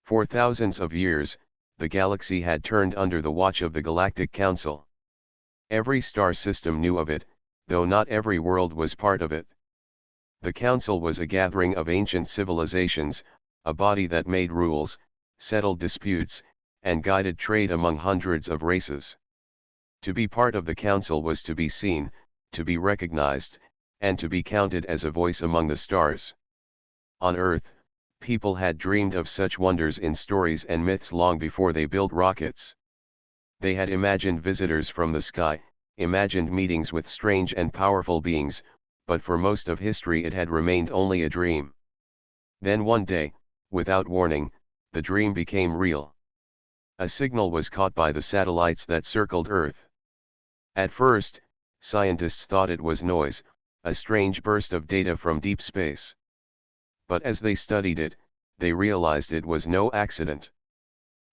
For thousands of years, the galaxy had turned under the watch of the Galactic Council. Every star system knew of it, though not every world was part of it. The Council was a gathering of ancient civilizations, a body that made rules, settled disputes, and guided trade among hundreds of races. To be part of the Council was to be seen, to be recognized, and to be counted as a voice among the stars. On Earth, people had dreamed of such wonders in stories and myths long before they built rockets. They had imagined visitors from the sky, imagined meetings with strange and powerful beings, but for most of history it had remained only a dream. Then one day, without warning, the dream became real. A signal was caught by the satellites that circled Earth. At first, scientists thought it was noise, a strange burst of data from deep space. But as they studied it, they realized it was no accident.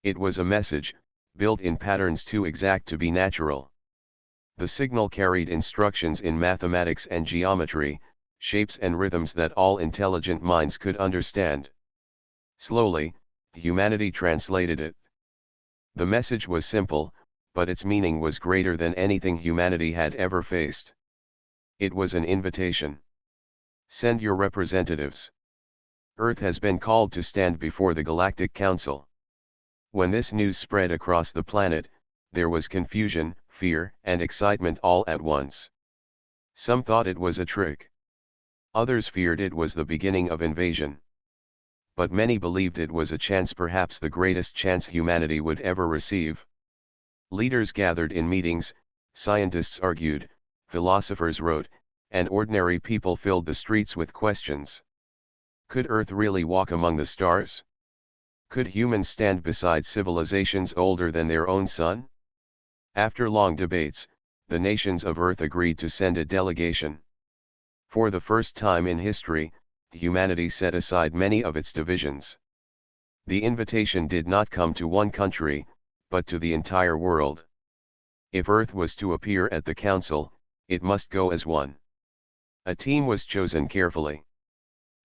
It was a message, built in patterns too exact to be natural. The signal carried instructions in mathematics and geometry, shapes and rhythms that all intelligent minds could understand. Slowly, humanity translated it. The message was simple, but its meaning was greater than anything humanity had ever faced. It was an invitation. Send your representatives. Earth has been called to stand before the Galactic Council. When this news spread across the planet, there was confusion, fear, and excitement all at once. Some thought it was a trick. Others feared it was the beginning of invasion. But many believed it was a chance, perhaps the greatest chance humanity would ever receive. Leaders gathered in meetings, scientists argued, philosophers wrote, and ordinary people filled the streets with questions. Could Earth really walk among the stars? Could humans stand beside civilizations older than their own sun? After long debates, the nations of Earth agreed to send a delegation. For the first time in history, humanity set aside many of its divisions. The invitation did not come to one country, but to the entire world. If Earth was to appear at the Council, it must go as one. A team was chosen carefully.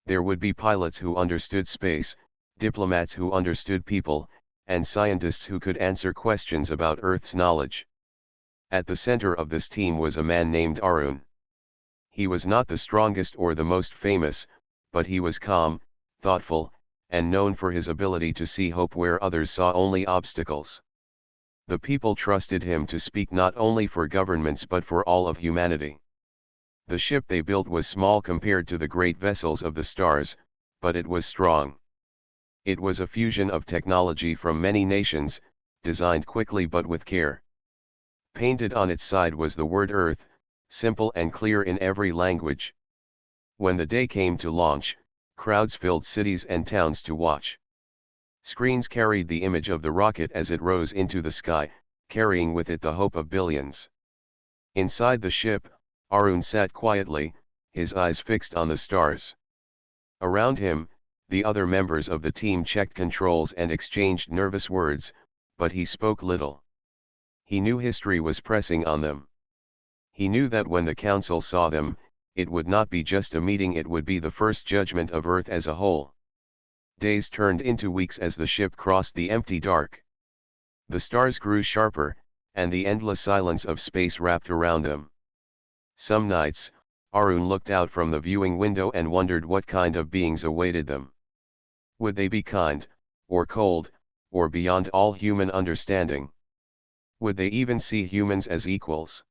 There would be pilots who understood space, diplomats who understood people, and scientists who could answer questions about Earth's knowledge. At the center of this team was a man named Arun. He was not the strongest or the most famous, but he was calm, thoughtful, and known for his ability to see hope where others saw only obstacles. The people trusted him to speak not only for governments but for all of humanity. The ship they built was small compared to the great vessels of the stars, but it was strong. It was a fusion of technology from many nations, designed quickly but with care. Painted on its side was the word Earth, simple and clear in every language. When the day came to launch, crowds filled cities and towns to watch. Screens carried the image of the rocket as it rose into the sky, carrying with it the hope of billions. Inside the ship, Arun sat quietly, his eyes fixed on the stars. Around him, the other members of the team checked controls and exchanged nervous words, but he spoke little. He knew history was pressing on them. He knew that when the Council saw them, it would not be just a meeting, it would be the first judgment of Earth as a whole. Days turned into weeks as the ship crossed the empty dark. The stars grew sharper, and the endless silence of space wrapped around them. Some nights, Arun looked out from the viewing window and wondered what kind of beings awaited them. Would they be kind, or cold, or beyond all human understanding? Would they even see humans as equals?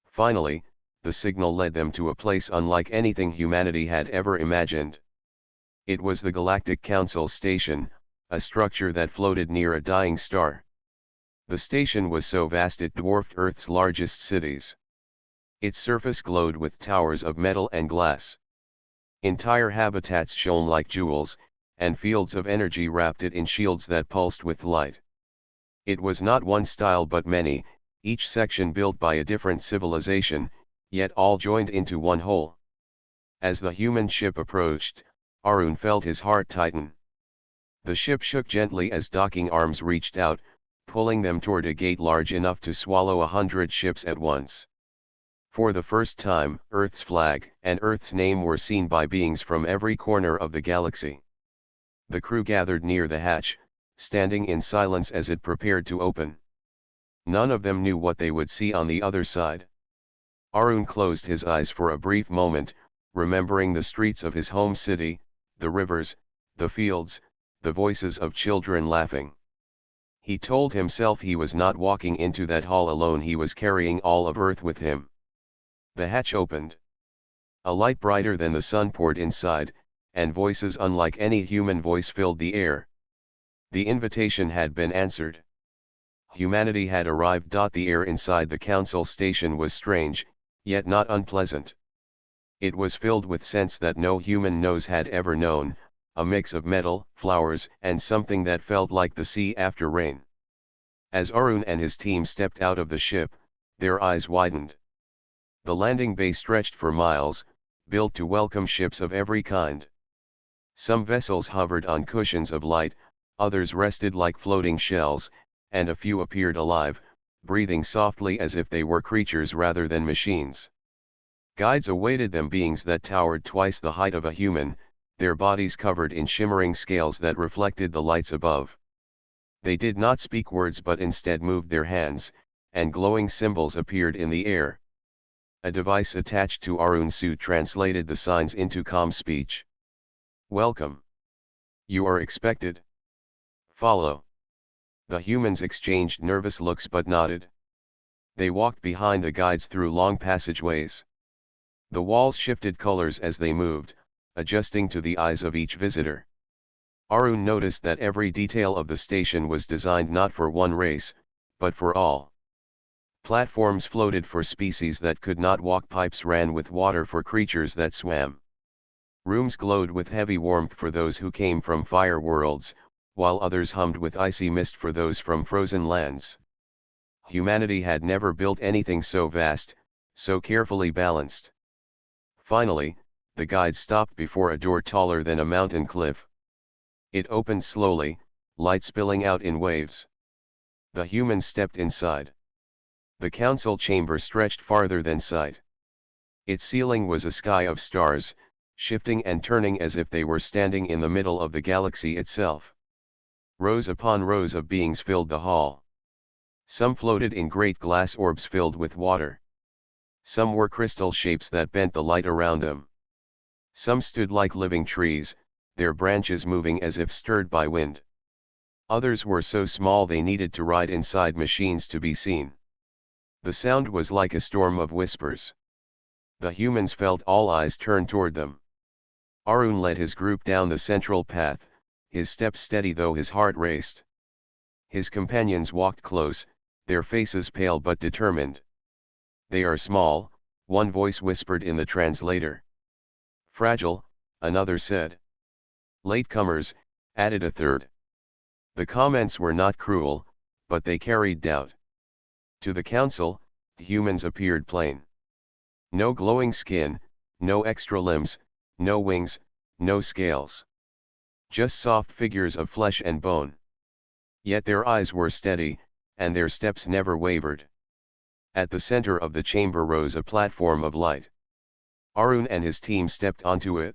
Finally, the signal led them to a place unlike anything humanity had ever imagined. It was the Galactic Council station, a structure that floated near a dying star. The station was so vast it dwarfed Earth's largest cities. Its surface glowed with towers of metal and glass. Entire habitats shone like jewels, and fields of energy wrapped it in shields that pulsed with light. It was not one style but many, each section built by a different civilization, yet all joined into one whole. As the human ship approached, Arun felt his heart tighten. The ship shook gently as docking arms reached out, pulling them toward a gate large enough to swallow 100 ships at once. For the first time, Earth's flag and Earth's name were seen by beings from every corner of the galaxy. The crew gathered near the hatch, standing in silence as it prepared to open. None of them knew what they would see on the other side. Arun closed his eyes for a brief moment, remembering the streets of his home city, the rivers, the fields, the voices of children laughing. He told himself he was not walking into that hall alone, he was carrying all of Earth with him. The hatch opened. A light brighter than the sun poured inside, and voices unlike any human voice filled the air. The invitation had been answered. Humanity had arrived. The air inside the council station was strange, yet not unpleasant. It was filled with scents that no human nose had ever known, a mix of metal, flowers, and something that felt like the sea after rain. As Arun and his team stepped out of the ship, their eyes widened. The landing bay stretched for miles, built to welcome ships of every kind. Some vessels hovered on cushions of light, others rested like floating shells, and a few appeared alive, breathing softly as if they were creatures rather than machines. Guides awaited them, beings that towered twice the height of a human, their bodies covered in shimmering scales that reflected the lights above. They did not speak words but instead moved their hands, and glowing symbols appeared in the air. A device attached to Arun's suit translated the signs into calm speech. "Welcome. You are expected. Follow." The humans exchanged nervous looks but nodded. They walked behind the guides through long passageways. The walls shifted colors as they moved, adjusting to the eyes of each visitor. Arun noticed that every detail of the station was designed not for one race, but for all. Platforms floated for species that could not walk, pipes ran with water for creatures that swam. Rooms glowed with heavy warmth for those who came from fire worlds, while others hummed with icy mist for those from frozen lands. Humanity had never built anything so vast, so carefully balanced. Finally, the guide stopped before a door taller than a mountain cliff. It opened slowly, light spilling out in waves. The humans stepped inside. The council chamber stretched farther than sight. Its ceiling was a sky of stars, shifting and turning as if they were standing in the middle of the galaxy itself. Rows upon rows of beings filled the hall. Some floated in great glass orbs filled with water. Some were crystal shapes that bent the light around them. Some stood like living trees, their branches moving as if stirred by wind. Others were so small they needed to ride inside machines to be seen. The sound was like a storm of whispers. The humans felt all eyes turned toward them. Arun led his group down the central path, his steps steady though his heart raced. His companions walked close, their faces pale but determined. "They are small," one voice whispered in the translator. "Fragile," another said. "Latecomers," added a third. The comments were not cruel, but they carried doubt. To the council, humans appeared plain. No glowing skin, no extra limbs, no wings, no scales. Just soft figures of flesh and bone. Yet their eyes were steady, and their steps never wavered. At the center of the chamber rose a platform of light. Arun and his team stepped onto it.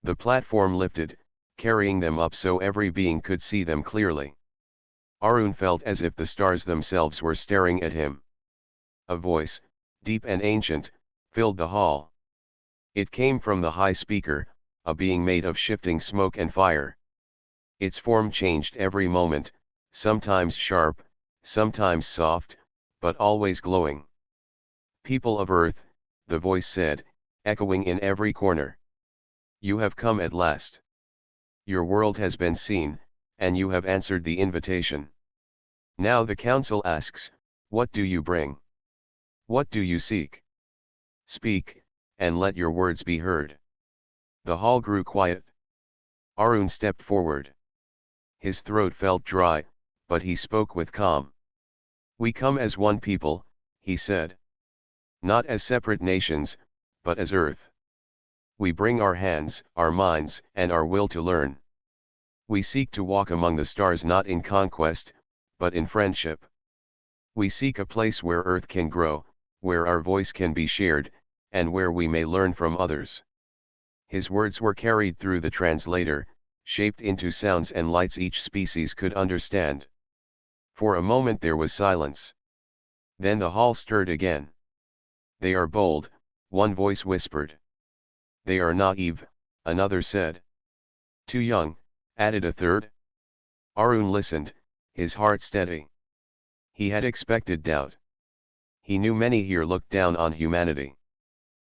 The platform lifted, carrying them up so every being could see them clearly. Arun felt as if the stars themselves were staring at him. A voice, deep and ancient, filled the hall. It came from the high speaker, a being made of shifting smoke and fire. Its form changed every moment, sometimes sharp, sometimes soft, but always glowing. "People of Earth," the voice said, echoing in every corner. "You have come at last. Your world has been seen, and you have answered the invitation. Now the council asks, what do you bring? What do you seek? Speak, and let your words be heard." The hall grew quiet. Arun stepped forward. His throat felt dry, but he spoke with calm. "We come as one people," he said. "Not as separate nations, but as Earth. We bring our hands, our minds, and our will to learn. We seek to walk among the stars not in conquest, but in friendship. We seek a place where Earth can grow, where our voice can be shared, and where we may learn from others." His words were carried through the translator, shaped into sounds and lights each species could understand. For a moment there was silence. Then the hall stirred again. "They are bold," one voice whispered. "They are naive," another said. "Too young," added a third. Arun listened, his heart steady. He had expected doubt. He knew many here looked down on humanity.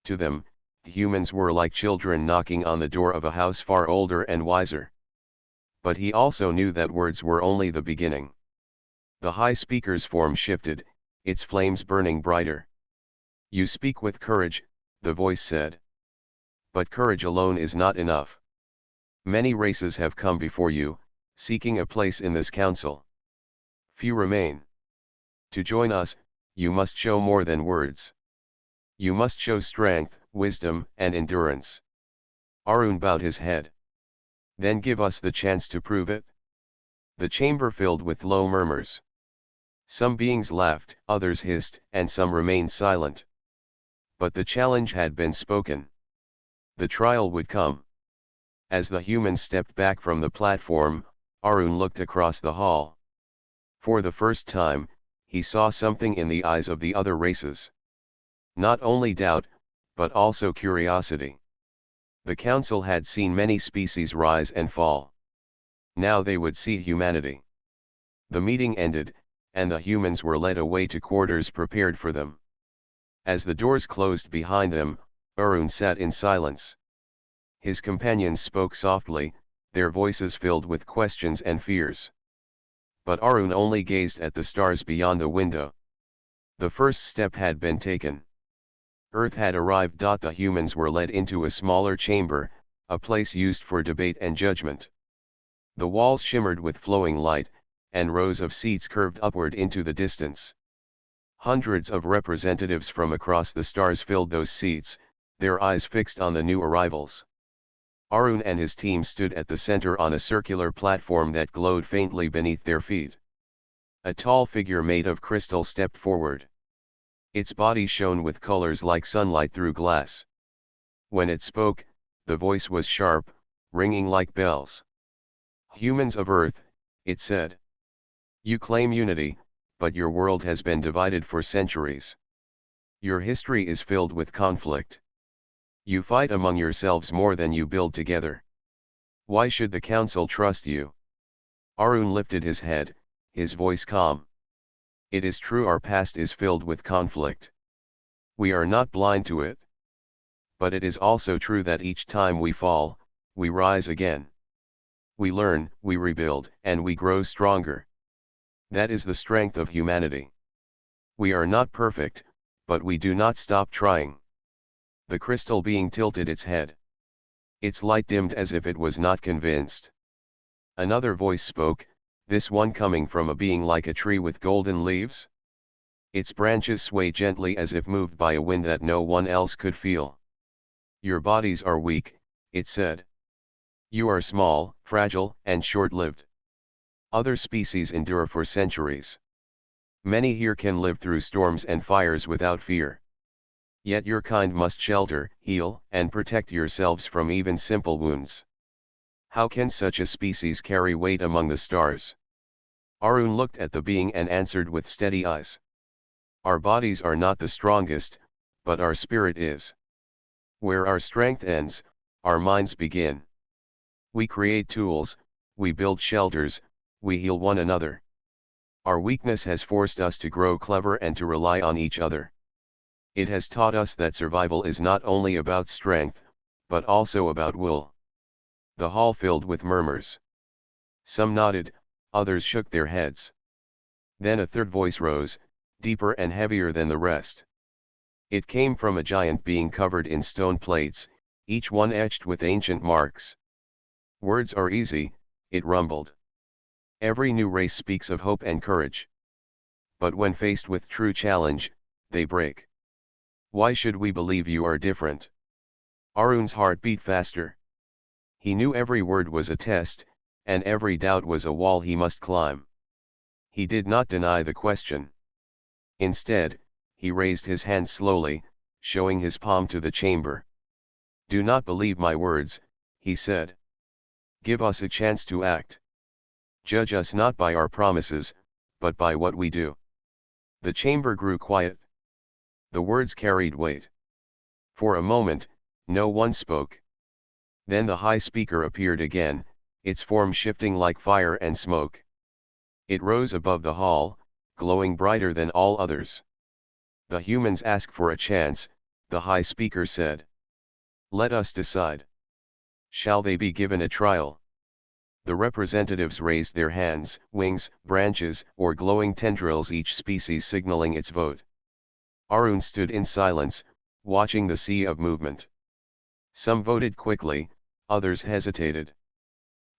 To them, humans were like children knocking on the door of a house far older and wiser. But he also knew that words were only the beginning. The high speaker's form shifted, its flames burning brighter. "You speak with courage," the voice said. "But courage alone is not enough. Many races have come before you, seeking a place in this council. Few remain. To join us, you must show more than words. You must show strength, wisdom, and endurance." Arun bowed his head. "Then give us the chance to prove it." The chamber filled with low murmurs. Some beings laughed, others hissed, and some remained silent. But the challenge had been spoken. The trial would come. As the humans stepped back from the platform, Arun looked across the hall. For the first time, he saw something in the eyes of the other races. Not only doubt, but also curiosity. The council had seen many species rise and fall. Now they would see humanity. The meeting ended, and the humans were led away to quarters prepared for them. As the doors closed behind them, Arun sat in silence. His companions spoke softly, their voices filled with questions and fears. But Arun only gazed at the stars beyond the window. The first step had been taken. Earth had arrived. The humans were led into a smaller chamber, a place used for debate and judgment. The walls shimmered with flowing light, and rows of seats curved upward into the distance. Hundreds of representatives from across the stars filled those seats, their eyes fixed on the new arrivals. Arun and his team stood at the center on a circular platform that glowed faintly beneath their feet. A tall figure made of crystal stepped forward. Its body shone with colors like sunlight through glass. When it spoke, the voice was sharp, ringing like bells. "Humans of Earth," it said. "You claim unity, but your world has been divided for centuries. Your history is filled with conflict. You fight among yourselves more than you build together. Why should the council trust you?" Arun lifted his head, his voice calm. "It is true our past is filled with conflict. We are not blind to it. But it is also true that each time we fall, we rise again. We learn, we rebuild, and we grow stronger. That is the strength of humanity. We are not perfect, but we do not stop trying." The crystal being tilted its head. Its light dimmed as if it was not convinced. Another voice spoke, this one coming from a being like a tree with golden leaves. Its branches sway gently as if moved by a wind that no one else could feel. "Your bodies are weak," it said. "You are small, fragile, and short-lived. Other species endure for centuries. Many here can live through storms and fires without fear. Yet your kind must shelter, heal, and protect yourselves from even simple wounds. How can such a species carry weight among the stars?" Arun looked at the being and answered with steady eyes. "Our bodies are not the strongest, but our spirit is. Where our strength ends, our minds begin. We create tools, we build shelters, we heal one another. Our weakness has forced us to grow clever and to rely on each other. It has taught us that survival is not only about strength, but also about will." The hall filled with murmurs. Some nodded, others shook their heads. Then a third voice rose, deeper and heavier than the rest. It came from a giant being covered in stone plates, each one etched with ancient marks. "Words are easy," it rumbled. "Every new race speaks of hope and courage. But when faced with true challenge, they break. Why should we believe you are different?" Arun's heart beat faster. He knew every word was a test, and every doubt was a wall he must climb. He did not deny the question. Instead, he raised his hand slowly, showing his palm to the chamber. "Do not believe my words," he said. Give us a chance to act. Judge us not by our promises, but by what we do. The chamber grew quiet. The words carried weight. For a moment, no one spoke. Then the high speaker appeared again, its form shifting like fire and smoke. It rose above the hall, glowing brighter than all others. The humans ask for a chance, the high speaker said. Let us decide. Shall they be given a trial? The representatives raised their hands, wings, branches, or glowing tendrils, each species signaling its vote. Arun stood in silence, watching the sea of movement. Some voted quickly, others hesitated.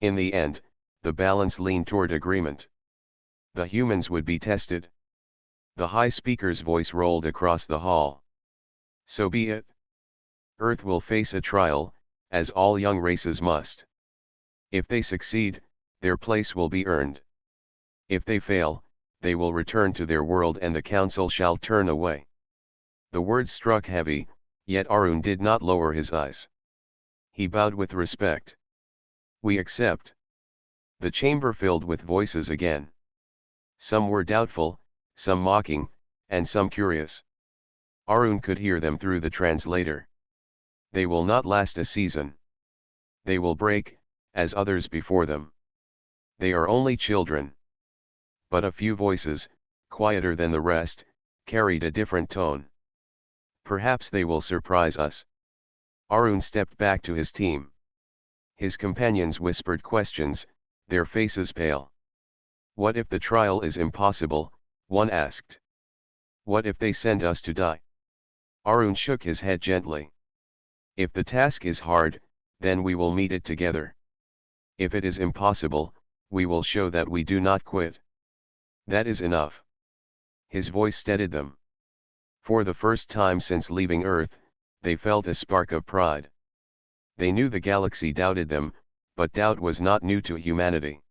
In the end, the balance leaned toward agreement. The humans would be tested. The high speaker's voice rolled across the hall. So be it. Earth will face a trial, as all young races must. If they succeed, their place will be earned. If they fail, they will return to their world and the council shall turn away. The words struck heavy, yet Arun did not lower his eyes. He bowed with respect. We accept. The chamber filled with voices again. Some were doubtful, some mocking, and some curious. Arun could hear them through the translator. They will not last a season. They will break, as others before them. They are only children. But a few voices, quieter than the rest, carried a different tone. Perhaps they will surprise us. Arun stepped back to his team. His companions whispered questions, their faces pale. What if the trial is impossible? One asked. What if they send us to die? Arun shook his head gently. If the task is hard, then we will meet it together. If it is impossible, we will show that we do not quit. That is enough. His voice steadied them. For the first time since leaving Earth, they felt a spark of pride. They knew the galaxy doubted them, but doubt was not new to humanity.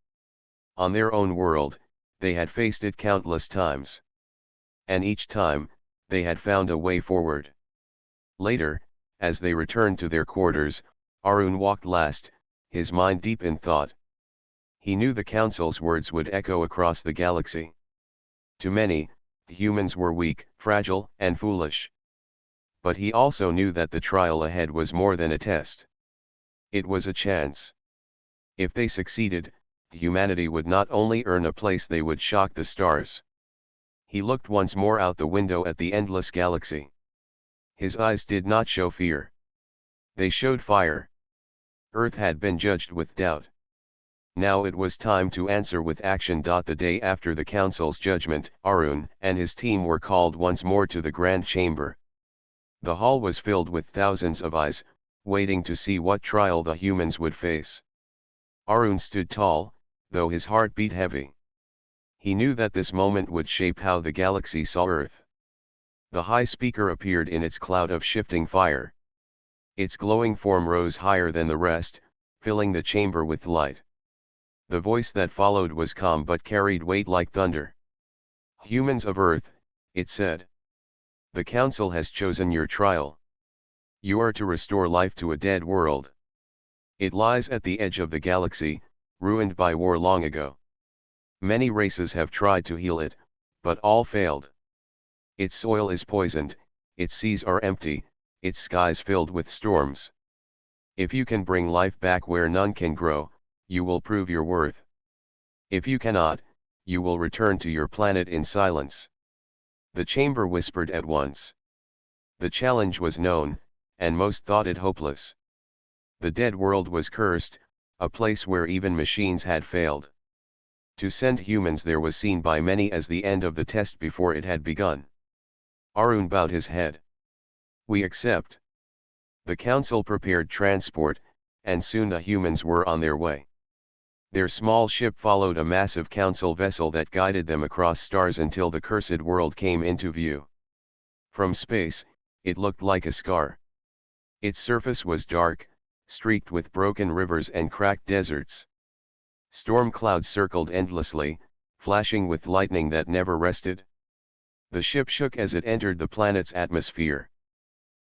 On their own world, they had faced it countless times. And each time, they had found a way forward. Later, as they returned to their quarters, Arun walked last, his mind deep in thought. He knew the council's words would echo across the galaxy. To many, humans were weak, fragile, and foolish. But he also knew that the trial ahead was more than a test. It was a chance. If they succeeded, humanity would not only earn a place, they would shock the stars. He looked once more out the window at the endless galaxy. His eyes did not show fear. They showed fire. Earth had been judged with doubt. Now it was time to answer with action. The day after the council's judgment, Arun and his team were called once more to the grand chamber. The hall was filled with thousands of eyes, waiting to see what trial the humans would face. Arun stood tall, though his heart beat heavy. He knew that this moment would shape how the galaxy saw Earth. The high speaker appeared in its cloud of shifting fire. Its glowing form rose higher than the rest, filling the chamber with light. The voice that followed was calm but carried weight like thunder. Humans of Earth, it said. The council has chosen your trial. You are to restore life to a dead world. It lies at the edge of the galaxy, ruined by war long ago. Many races have tried to heal it, but all failed. Its soil is poisoned, its seas are empty, its skies filled with storms. If you can bring life back where none can grow, you will prove your worth. If you cannot, you will return to your planet in silence. The chamber whispered at once. The challenge was known, and most thought it hopeless. The dead world was cursed, a place where even machines had failed. To send humans there was seen by many as the end of the test before it had begun. Arun bowed his head. We accept. The council prepared transport, and soon the humans were on their way. Their small ship followed a massive council vessel that guided them across stars until the cursed world came into view. From space, it looked like a scar. Its surface was dark, streaked with broken rivers and cracked deserts. Storm clouds circled endlessly, flashing with lightning that never rested. The ship shook as it entered the planet's atmosphere.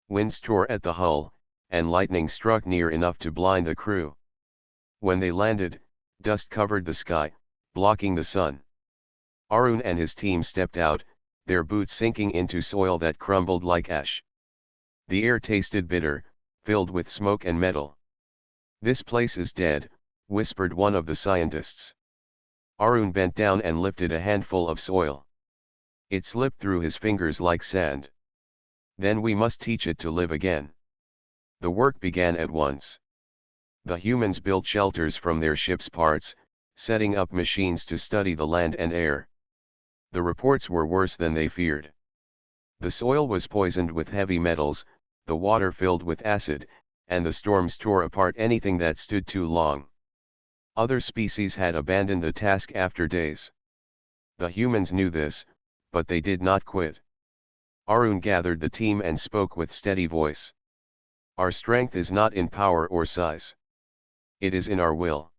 Winds tore at the hull, and lightning struck near enough to blind the crew. When they landed, dust covered the sky, blocking the sun. Arun and his team stepped out, their boots sinking into soil that crumbled like ash. The air tasted bitter, filled with smoke and metal. "This place is dead," whispered one of the scientists. Arun bent down and lifted a handful of soil. It slipped through his fingers like sand. "Then we must teach it to live again." The work began at once. The humans built shelters from their ship's parts, setting up machines to study the land and air. The reports were worse than they feared. The soil was poisoned with heavy metals, the water filled with acid, and the storms tore apart anything that stood too long. Other species had abandoned the task after days. The humans knew this, but they did not quit. Arun gathered the team and spoke with steady voice. "Our strength is not in power or size. It is in our will.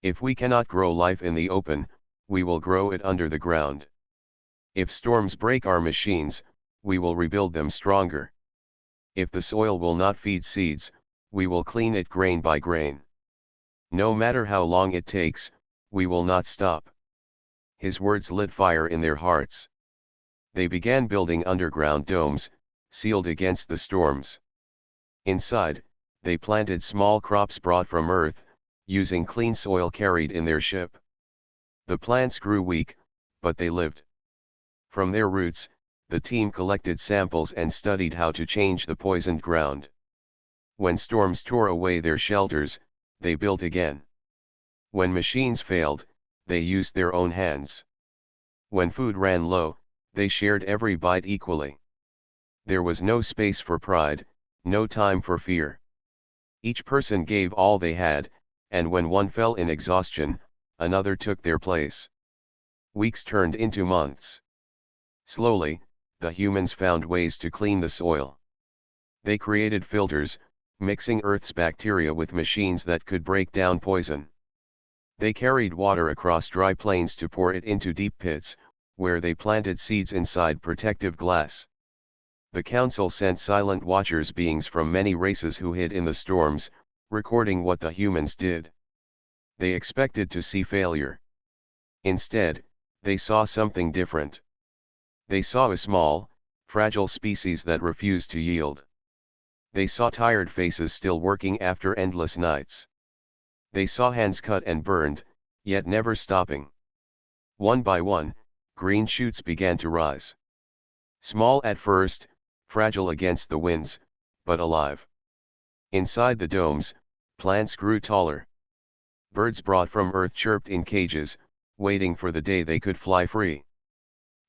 If we cannot grow life in the open, we will grow it under the ground. If storms break our machines, we will rebuild them stronger. If the soil will not feed seeds, we will clean it grain by grain. No matter how long it takes, we will not stop." His words lit fire in their hearts. They began building underground domes, sealed against the storms. Inside, they planted small crops brought from Earth, using clean soil carried in their ship. The plants grew weak, but they lived. From their roots, the team collected samples and studied how to change the poisoned ground. When storms tore away their shelters, they built again. When machines failed, they used their own hands. When food ran low, they shared every bite equally. There was no space for pride, no time for fear. Each person gave all they had, and when one fell in exhaustion, another took their place. Weeks turned into months. Slowly, the humans found ways to clean the soil. They created filters, mixing Earth's bacteria with machines that could break down poison. They carried water across dry plains to pour it into deep pits, where they planted seeds inside protective glass. The council sent silent watchers, beings from many races who hid in the storms, recording what the humans did. They expected to see failure. Instead, they saw something different. They saw a small, fragile species that refused to yield. They saw tired faces still working after endless nights. They saw hands cut and burned, yet never stopping. One by one, green shoots began to rise. Small at first, fragile against the winds, but alive. Inside the domes, plants grew taller. Birds brought from Earth chirped in cages, waiting for the day they could fly free.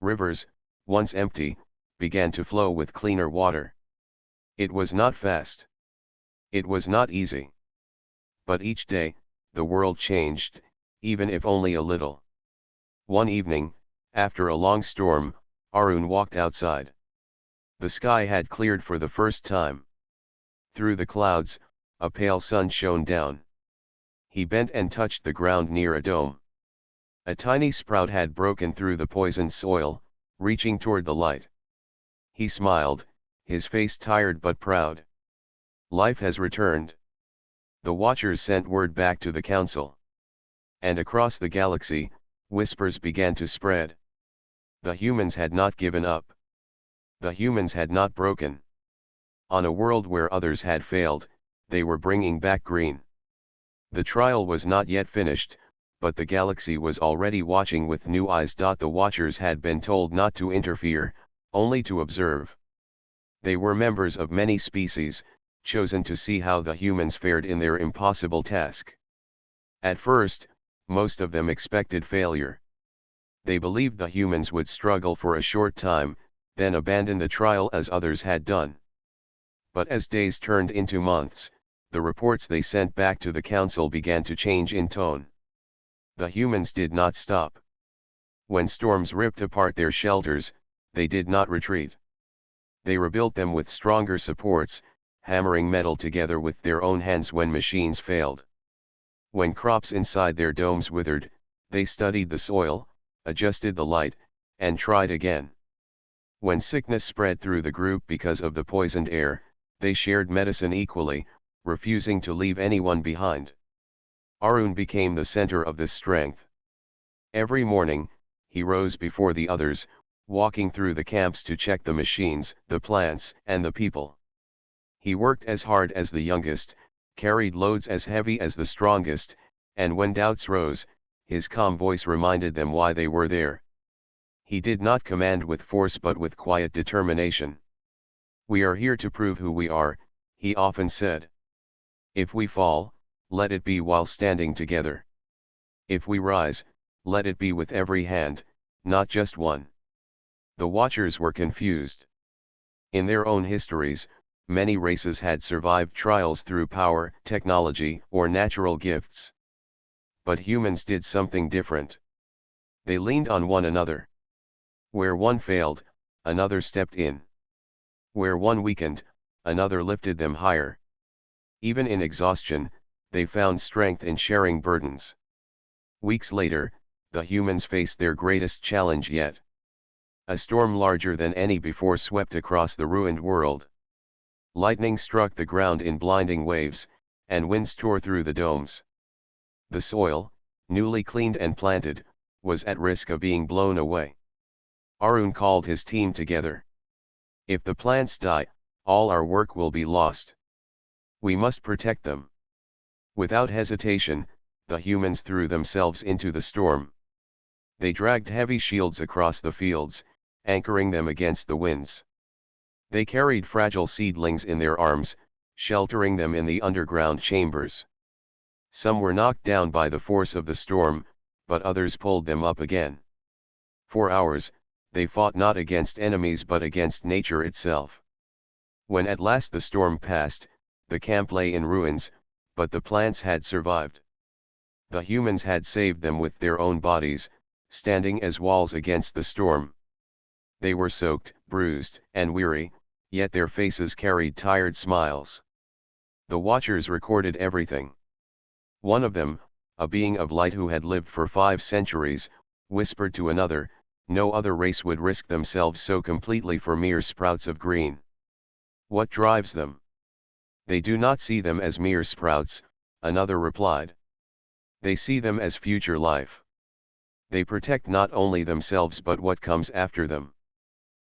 Rivers, once empty, began to flow with cleaner water. It was not fast. It was not easy. But each day, the world changed, even if only a little. One evening, after a long storm, Arun walked outside. The sky had cleared for the first time. Through the clouds, a pale sun shone down. He bent and touched the ground near a dome. A tiny sprout had broken through the poisoned soil, reaching toward the light. He smiled, his face tired but proud. "Life has returned." The watchers sent word back to the council. And across the galaxy, whispers began to spread. The humans had not given up. The humans had not broken. On a world where others had failed, they were bringing back green. The trial was not yet finished, but the galaxy was already watching with new eyes. The watchers had been told not to interfere, only to observe. They were members of many species, chosen to see how the humans fared in their impossible task. At first, most of them expected failure. They believed the humans would struggle for a short time, then abandon the trial as others had done. But as days turned into months, the reports they sent back to the council began to change in tone. The humans did not stop. When storms ripped apart their shelters, they did not retreat. They rebuilt them with stronger supports, hammering metal together with their own hands when machines failed. When crops inside their domes withered, they studied the soil, adjusted the light, and tried again. When sickness spread through the group because of the poisoned air, they shared medicine equally, refusing to leave anyone behind. Arun became the center of this strength. Every morning, he rose before the others, walking through the camps to check the machines, the plants, and the people. He worked as hard as the youngest, carried loads as heavy as the strongest, and when doubts rose, his calm voice reminded them why they were there. He did not command with force but with quiet determination. "We are here to prove who we are," he often said. "If we fall, let it be while standing together. If we rise, let it be with every hand, not just one." The watchers were confused. In their own histories, many races had survived trials through power, technology, or natural gifts. But humans did something different. They leaned on one another. Where one failed, another stepped in. Where one weakened, another lifted them higher. Even in exhaustion, they found strength in sharing burdens. Weeks later, the humans faced their greatest challenge yet. A storm larger than any before swept across the ruined world. Lightning struck the ground in blinding waves, and winds tore through the domes. The soil, newly cleaned and planted, was at risk of being blown away. Arun called his team together. "If the plants die, all our work will be lost. We must protect them." Without hesitation, the humans threw themselves into the storm. They dragged heavy shields across the fields, anchoring them against the winds. They carried fragile seedlings in their arms, sheltering them in the underground chambers. Some were knocked down by the force of the storm, but others pulled them up again. For hours, they fought not against enemies but against nature itself. When at last the storm passed, the camp lay in ruins, but the plants had survived. The humans had saved them with their own bodies, standing as walls against the storm. They were soaked, bruised, and weary, yet their faces carried tired smiles. The watchers recorded everything. One of them, a being of light who had lived for 5 centuries, whispered to another, "No other race would risk themselves so completely for mere sprouts of green. What drives them?" "They do not see them as mere sprouts," another replied. "They see them as future life. They protect not only themselves but what comes after them."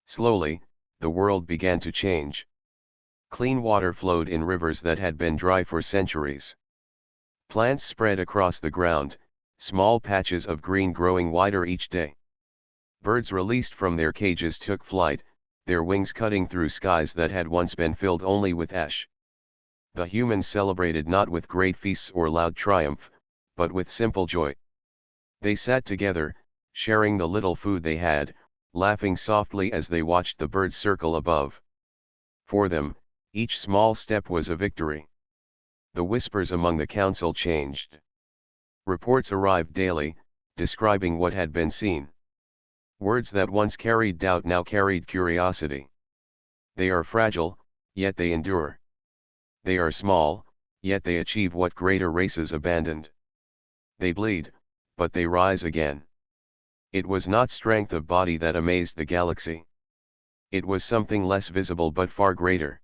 Slowly, the world began to change. Clean water flowed in rivers that had been dry for centuries. Plants spread across the ground, small patches of green growing wider each day. Birds released from their cages took flight, their wings cutting through skies that had once been filled only with ash. The humans celebrated not with great feasts or loud triumph, but with simple joy. They sat together, sharing the little food they had, laughing softly as they watched the birds circle above. For them, each small step was a victory. The whispers among the council changed. Reports arrived daily, describing what had been seen. Words that once carried doubt now carried curiosity. They are fragile, yet they endure. They are small, yet they achieve what greater races abandoned. They bleed, but they rise again. It was not strength of body that amazed the galaxy. It was something less visible but far greater.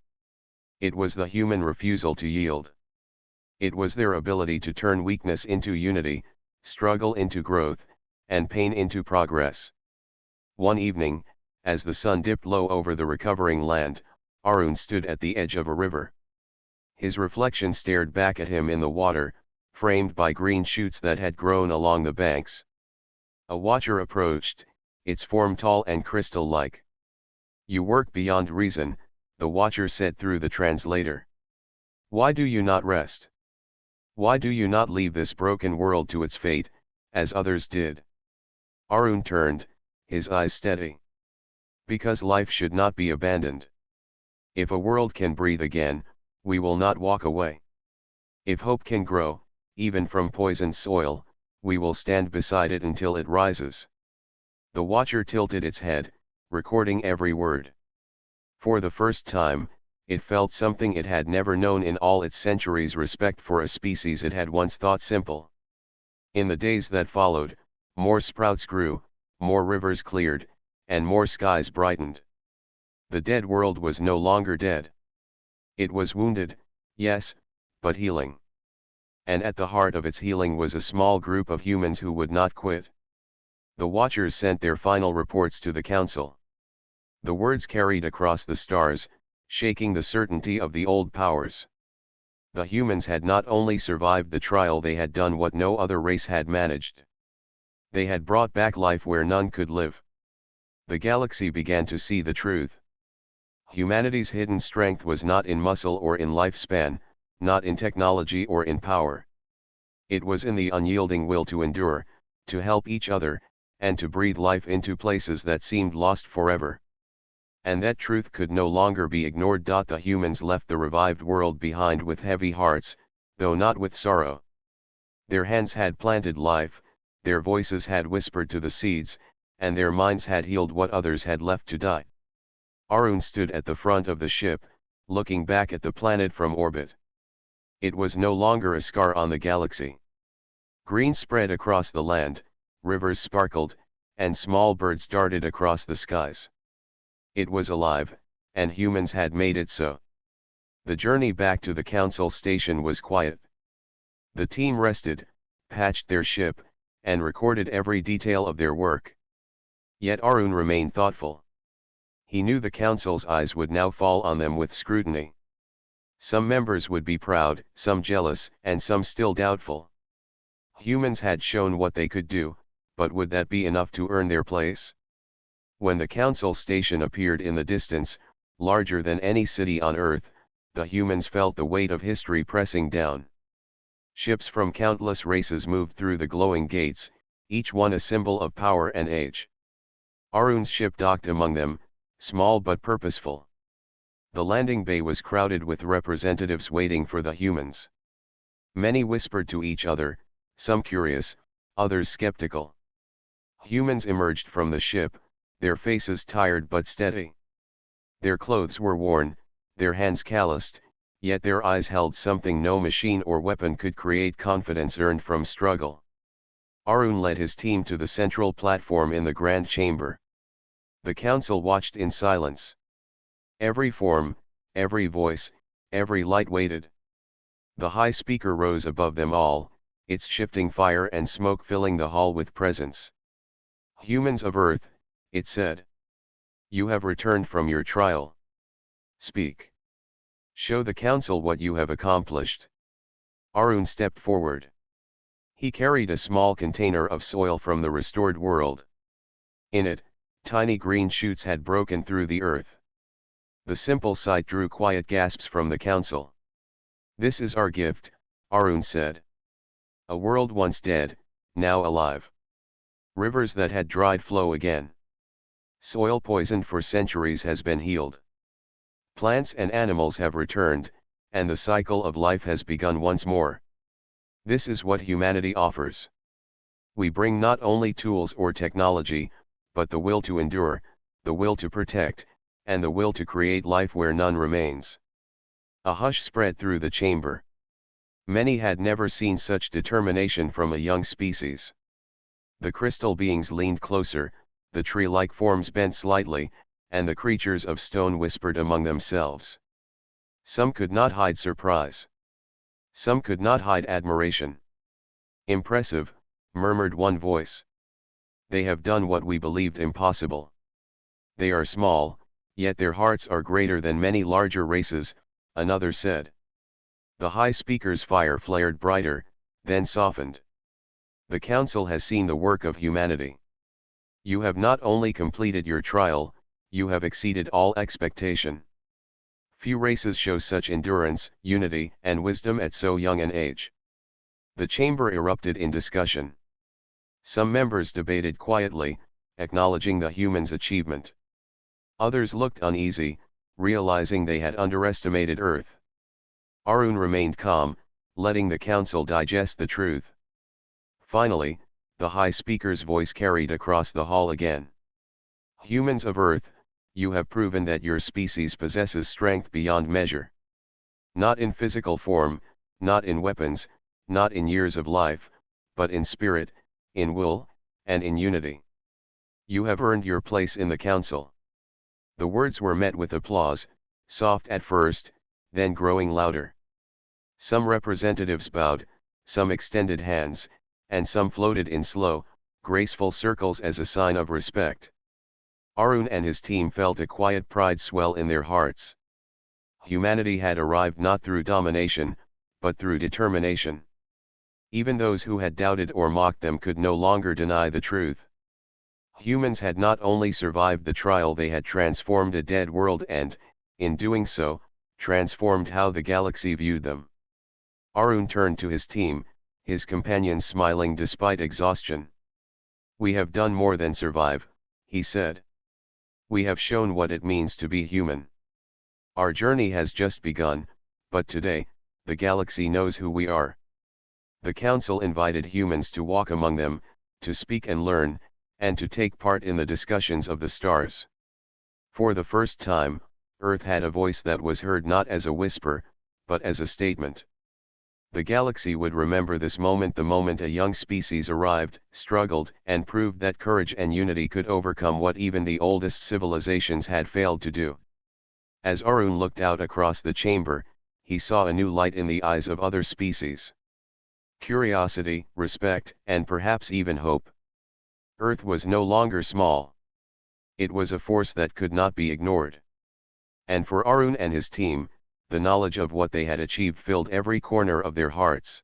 It was the human refusal to yield. It was their ability to turn weakness into unity, struggle into growth, and pain into progress. One evening, as the sun dipped low over the recovering land, Arun stood at the edge of a river. His reflection stared back at him in the water, framed by green shoots that had grown along the banks. A watcher approached, its form tall and crystal-like. "You work beyond reason," the watcher said through the translator. "Why do you not rest? Why do you not leave this broken world to its fate, as others did?" Arun turned, his eyes steady. "Because life should not be abandoned. If a world can breathe again, we will not walk away. If hope can grow, even from poisoned soil, we will stand beside it until it rises." The watcher tilted its head, recording every word. For the first time, it felt something it had never known in all its centuries: respect for a species it had once thought simple. In the days that followed, more sprouts grew, more rivers cleared, and more skies brightened. The dead world was no longer dead. It was wounded, yes, but healing. and at the heart of its healing was a small group of humans who would not quit. The Watchers sent their final reports to the Council. The words carried across the stars, shaking the certainty of the old powers. The humans had not only survived the trial, they had done what no other race had managed. They had brought back life where none could live. The galaxy began to see the truth. Humanity's hidden strength was not in muscle or in lifespan, not in technology or in power. It was in the unyielding will to endure, to help each other, and to breathe life into places that seemed lost forever. And that truth could no longer be ignored. The humans left the revived world behind with heavy hearts, though not with sorrow. Their hands had planted life, their voices had whispered to the seeds, and their minds had healed what others had left to die. Arun stood at the front of the ship, looking back at the planet from orbit. It was no longer a scar on the galaxy. Green spread across the land, rivers sparkled, and small birds darted across the skies. It was alive, and humans had made it so. The journey back to the Council station was quiet. The team rested, patched their ship, and recorded every detail of their work. Yet Arun remained thoughtful. He knew the Council's eyes would now fall on them with scrutiny. Some members would be proud, some jealous, and some still doubtful. Humans had shown what they could do, but would that be enough to earn their place? When the Council station appeared in the distance, larger than any city on Earth, the humans felt the weight of history pressing down. Ships from countless races moved through the glowing gates, each one a symbol of power and age. Arun's ship docked among them, small but purposeful. The landing bay was crowded with representatives waiting for the humans. Many whispered to each other, some curious, others skeptical. Humans emerged from the ship, their faces tired but steady. Their clothes were worn, their hands calloused, yet their eyes held something no machine or weapon could create: confidence earned from struggle. Arun led his team to the central platform in the grand chamber. The council watched in silence. Every form, every voice, every light waited. The high speaker rose above them all, its shifting fire and smoke filling the hall with presence. "Humans of Earth," it said. "You have returned from your trial. Speak. Show the council what you have accomplished." Arun stepped forward. He carried a small container of soil from the restored world. In it, tiny green shoots had broken through the earth. The simple sight drew quiet gasps from the council. "This is our gift," Arun said. "A world once dead, now alive. Rivers that had dried flow again. Soil poisoned for centuries has been healed. Plants and animals have returned, and the cycle of life has begun once more. This is what humanity offers. We bring not only tools or technology, but the will to endure, the will to protect, and the will to create life where none remains." A hush spread through the chamber. Many had never seen such determination from a young species. The crystal beings leaned closer, the tree-like forms bent slightly, and the creatures of stone whispered among themselves. Some could not hide surprise. Some could not hide admiration. "Impressive," murmured one voice. "They have done what we believed impossible. They are small, yet their hearts are greater than many larger races," another said. The high speaker's fire flared brighter, then softened. "The council has seen the work of humanity. You have not only completed your trial, you have exceeded all expectation. Few races show such endurance, unity, and wisdom at so young an age." The chamber erupted in discussion. Some members debated quietly, acknowledging the humans' achievement. Others looked uneasy, realizing they had underestimated Earth. Arun remained calm, letting the council digest the truth. Finally, the high speaker's voice carried across the hall again. "Humans of Earth, you have proven that your species possesses strength beyond measure. Not in physical form, not in weapons, not in years of life, but in spirit, in will, and in unity. You have earned your place in the council." The words were met with applause, soft at first, then growing louder. Some representatives bowed, some extended hands, and some floated in slow, graceful circles as a sign of respect. Arun and his team felt a quiet pride swell in their hearts. Humanity had arrived not through domination, but through determination. Even those who had doubted or mocked them could no longer deny the truth. Humans had not only survived the trial, they had transformed a dead world and, in doing so, transformed how the galaxy viewed them. Arun turned to his team, his companions smiling despite exhaustion. "We have done more than survive," he said. "We have shown what it means to be human. Our journey has just begun, but today, the galaxy knows who we are." The council invited humans to walk among them, to speak and learn, and to take part in the discussions of the stars. For the first time, Earth had a voice that was heard not as a whisper, but as a statement. The galaxy would remember this moment, the moment a young species arrived, struggled, and proved that courage and unity could overcome what even the oldest civilizations had failed to do. As Arun looked out across the chamber, he saw a new light in the eyes of other species. Curiosity, respect, and perhaps even hope. Earth was no longer small. It was a force that could not be ignored. And for Arun and his team, the knowledge of what they had achieved filled every corner of their hearts.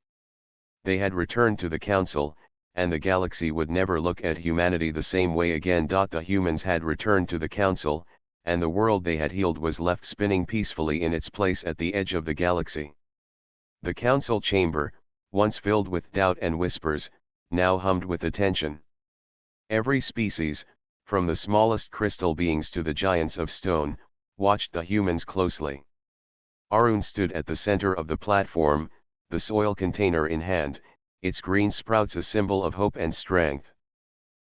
They had returned to the council, and the galaxy would never look at humanity the same way again. The humans had returned to the council, and the world they had healed was left spinning peacefully in its place at the edge of the galaxy. The council chamber, once filled with doubt and whispers, now hummed with attention. Every species, from the smallest crystal beings to the giants of stone, watched the humans closely. Arun stood at the center of the platform, the soil container in hand, its green sprouts a symbol of hope and strength.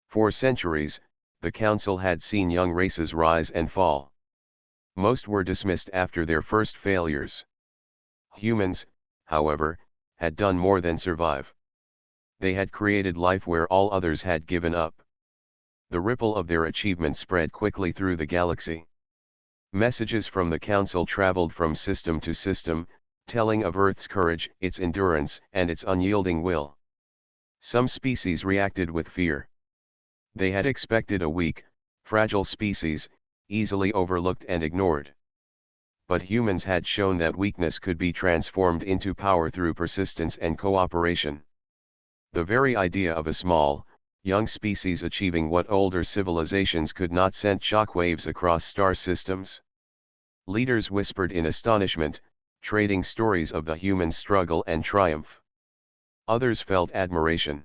For centuries, the council had seen young races rise and fall. Most were dismissed after their first failures. Humans, however, had done more than survive. They had created life where all others had given up. The ripple of their achievement spread quickly through the galaxy. Messages from the council traveled from system to system, telling of Earth's courage, its endurance, and its unyielding will. Some species reacted with fear. They had expected a weak, fragile species, easily overlooked and ignored. But humans had shown that weakness could be transformed into power through persistence and cooperation. The very idea of a small, young species achieving what older civilizations could not sent shockwaves across star systems. Leaders whispered in astonishment, trading stories of the human struggle and triumph. Others felt admiration.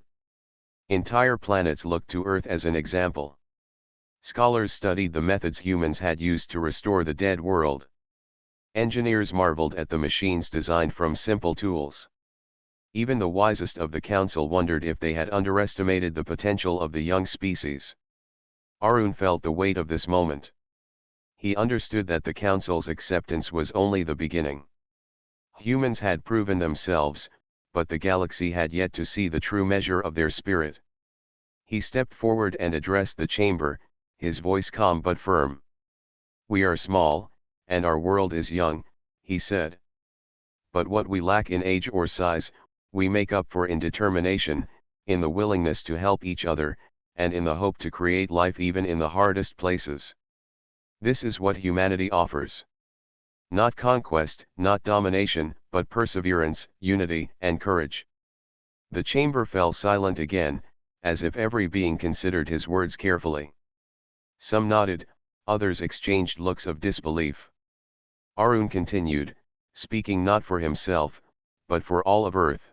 Entire planets looked to Earth as an example. Scholars studied the methods humans had used to restore the dead world. Engineers marveled at the machines designed from simple tools. Even the wisest of the council wondered if they had underestimated the potential of the young species. Arun felt the weight of this moment. He understood that the council's acceptance was only the beginning. Humans had proven themselves, but the galaxy had yet to see the true measure of their spirit. He stepped forward and addressed the chamber, his voice calm but firm. "We are small, and our world is young," he said. "But what we lack in age or size, we make up for in determination, in the willingness to help each other, and in the hope to create life even in the hardest places. This is what humanity offers. Not conquest, not domination, but perseverance, unity, and courage." The chamber fell silent again, as if every being considered his words carefully. Some nodded, others exchanged looks of disbelief. Arun continued, speaking not for himself, but for all of Earth.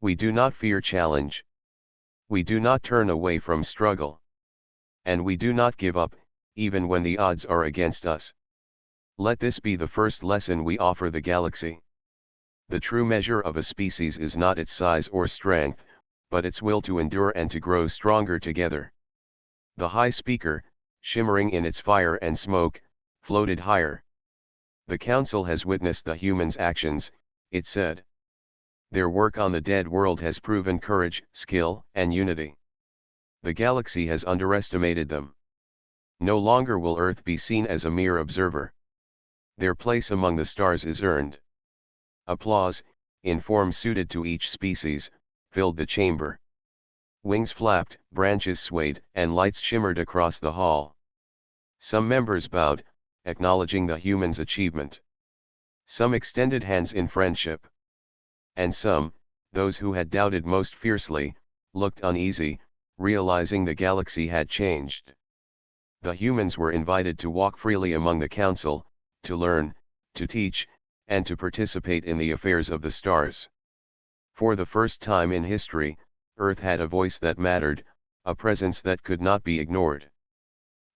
"We do not fear challenge. We do not turn away from struggle. And we do not give up, even when the odds are against us. Let this be the first lesson we offer the galaxy. The true measure of a species is not its size or strength, but its will to endure and to grow stronger together." The high speaker, shimmering in its fire and smoke, floated higher. "The council has witnessed the humans' actions," it said. "Their work on the dead world has proven courage, skill, and unity. The galaxy has underestimated them. No longer will Earth be seen as a mere observer. Their place among the stars is earned." Applause, in form suited to each species, filled the chamber. Wings flapped, branches swayed, and lights shimmered across the hall. Some members bowed, acknowledging the humans' achievement. Some extended hands in friendship. And some, those who had doubted most fiercely, looked uneasy, realizing the galaxy had changed. The humans were invited to walk freely among the council, to learn, to teach, and to participate in the affairs of the stars. For the first time in history, Earth had a voice that mattered, a presence that could not be ignored.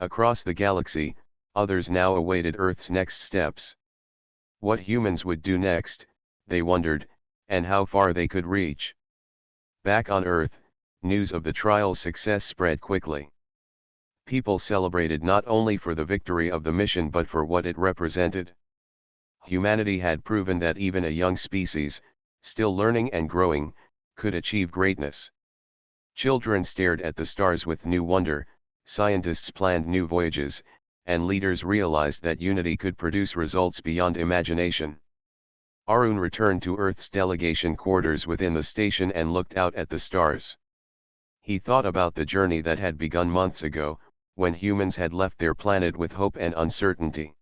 Across the galaxy, others now awaited Earth's next steps. What humans would do next, they wondered, and how far they could reach. Back on Earth, news of the trial's success spread quickly. People celebrated not only for the victory of the mission but for what it represented. Humanity had proven that even a young species, still learning and growing, could achieve greatness. Children stared at the stars with new wonder, scientists planned new voyages, and leaders realized that unity could produce results beyond imagination. Arun returned to Earth's delegation quarters within the station and looked out at the stars. He thought about the journey that had begun months ago, when humans had left their planet with hope and uncertainty.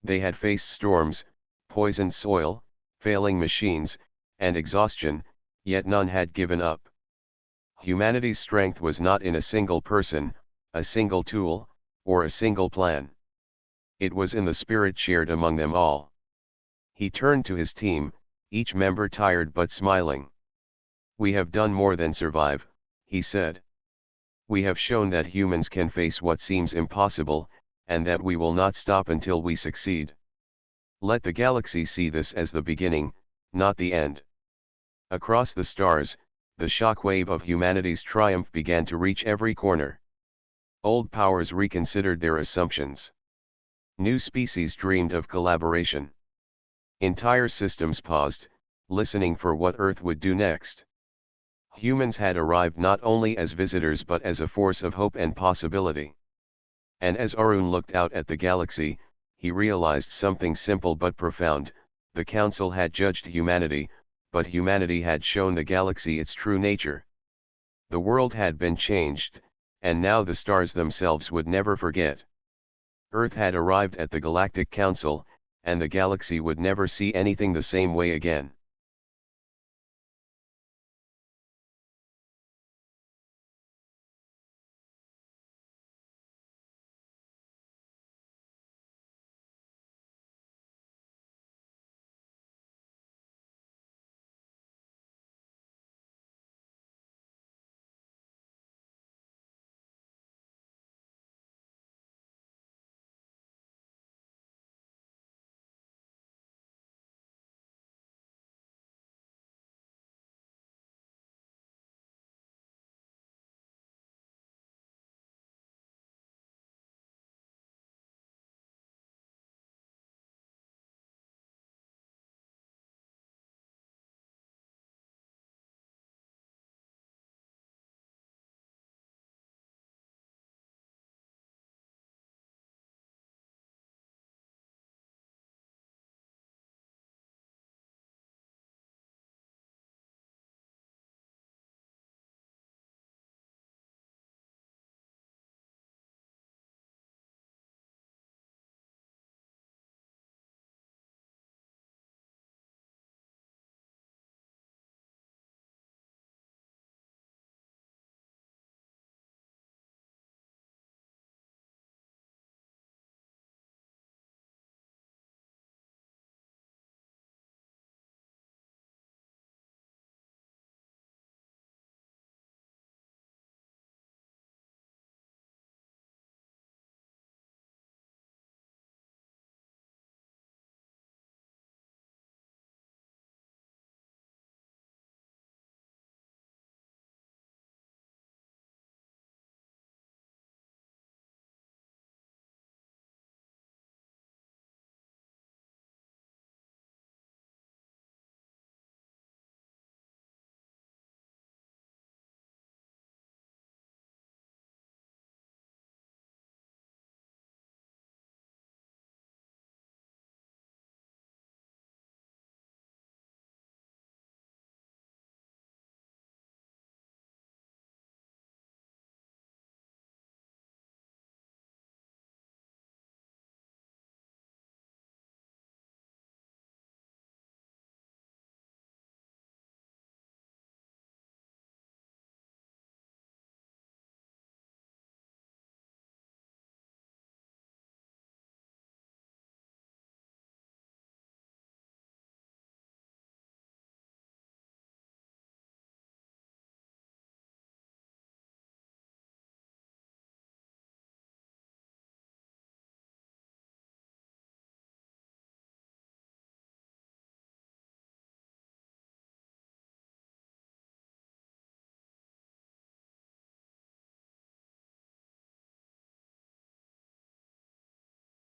They had faced storms, poisoned soil, failing machines, and exhaustion, yet none had given up. Humanity's strength was not in a single person, a single tool, or a single plan. It was in the spirit shared among them all. He turned to his team, each member tired but smiling. "We have done more than survive," he said. "We have shown that humans can face what seems impossible, and that we will not stop until we succeed. Let the galaxy see this as the beginning, not the end." Across the stars, the shockwave of humanity's triumph began to reach every corner. Old powers reconsidered their assumptions. New species dreamed of collaboration. Entire systems paused, listening for what Earth would do next. Humans had arrived not only as visitors but as a force of hope and possibility. And as Arun looked out at the galaxy, he realized something simple but profound: the Council had judged humanity, but humanity had shown the galaxy its true nature. The world had been changed, and now the stars themselves would never forget. Earth had arrived at the Galactic Council, and the galaxy would never see anything the same way again.